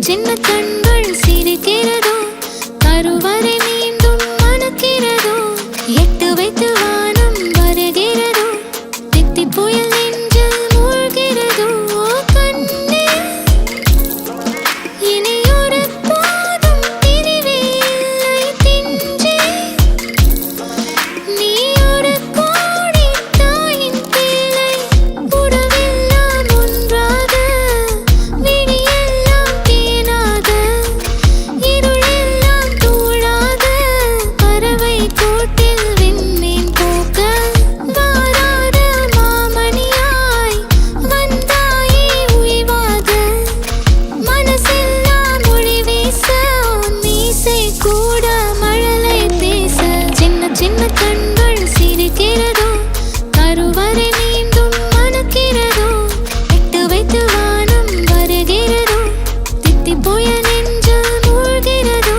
சின்ன கண்கள் சிரிக்கிறதோ கருவறை மீண்டும் மணக்கிறதோ எட்டு வைத்து வானம் வருகிறதோ தித்தி புயல் நெஞ்சில் மூழ்கிறதோ கண்ணே இனி ஒரு போதும் பிரிவே இல்லை தின்றே நீ ஒரு கோடி தாயின் பிள்ளை உறவெல்லாம் ஒன்றாக விடியெல்லாம் தேனாக இருளெல்லாம் தூளாக பறவை கூட்டில் விண்மீன் போக்க வாராத மாமணியாய் வந்தாயே உய்வாக மனசெல்லாம் மொழி வீச மீசை கூட மழலை பேச சின்ன சின்ன கண்கள் சிரிக்கிறதோ கருவறை மீண்டும் மணக்கிறதோ எட்டு வைத்து வானம் வருகிறதோ தித்தி புயல் நெஞ்சில் மூழ்கிறதோ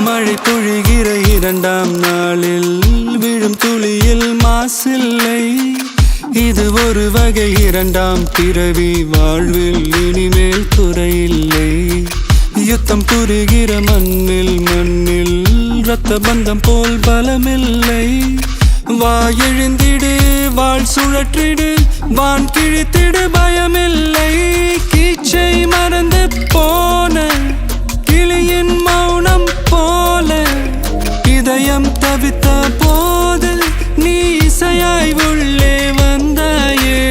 மழை பொழிகிற இரண்டாம் நாளில் விழும் துளியில் மாசில்லை இது ஒரு வகை இரண்டாம் பிறவி வாழ்வில் இனிமேல் குறையில்லை யுத்தம் புரிகிற மண்ணில் இரத்த பந்தம் போல் பலமில்லை வா எழுந்திடு வாழ் சுழற்றிடு வான் கிழித்திடு பயமில்லை கீச்சை மறந்து போன கிளியின் மௌனம் போல இதயம் தவித்த போது நீ இசையாய் உள்ளே வந்தாயே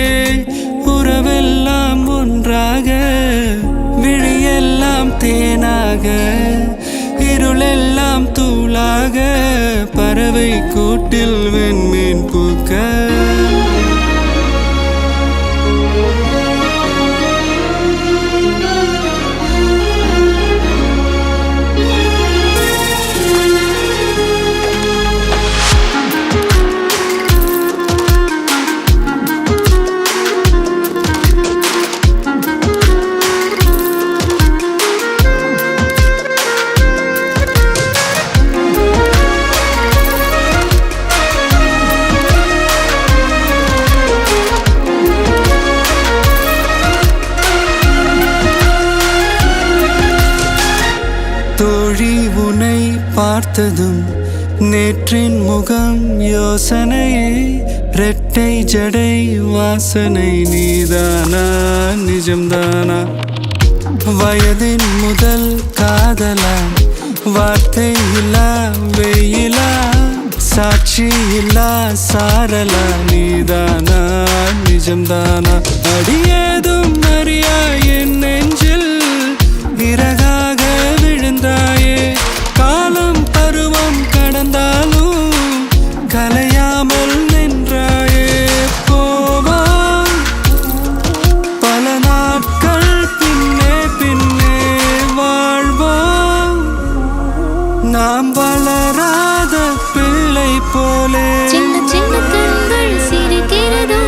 உறவெல்லாம் ஒன்றாக விழியெல்லாம் தேனாக இருளெல்லாம் தூளாக பறவை கூட்டில் வெண்மீன் பூக்க தோழி உன்னை பார்த்ததும் நேற்றின் முகம் யோசனையே ரெட்டை ஜடை வாசனை நீதானா நிஜம்தானா வயதின் முதல் காதலா வார்த்தை இல்லா வெயிலா சாட்சி இல்லா சாரலா நீதானா நிஜம்தானா அடியேதும் அறியா என் நெஞ்சில் இறகாக விழுந்தாயே காலம் பருவம் கடந்தாலும் கலையாமல் நின்றாயே போவான் பல நாட்கள் பின்னே பின்னே வாழ்வோம் நாம் வளராத பிள்ளை போலே சின்ன சின்ன கண்கள் சிரிக்கிறதோ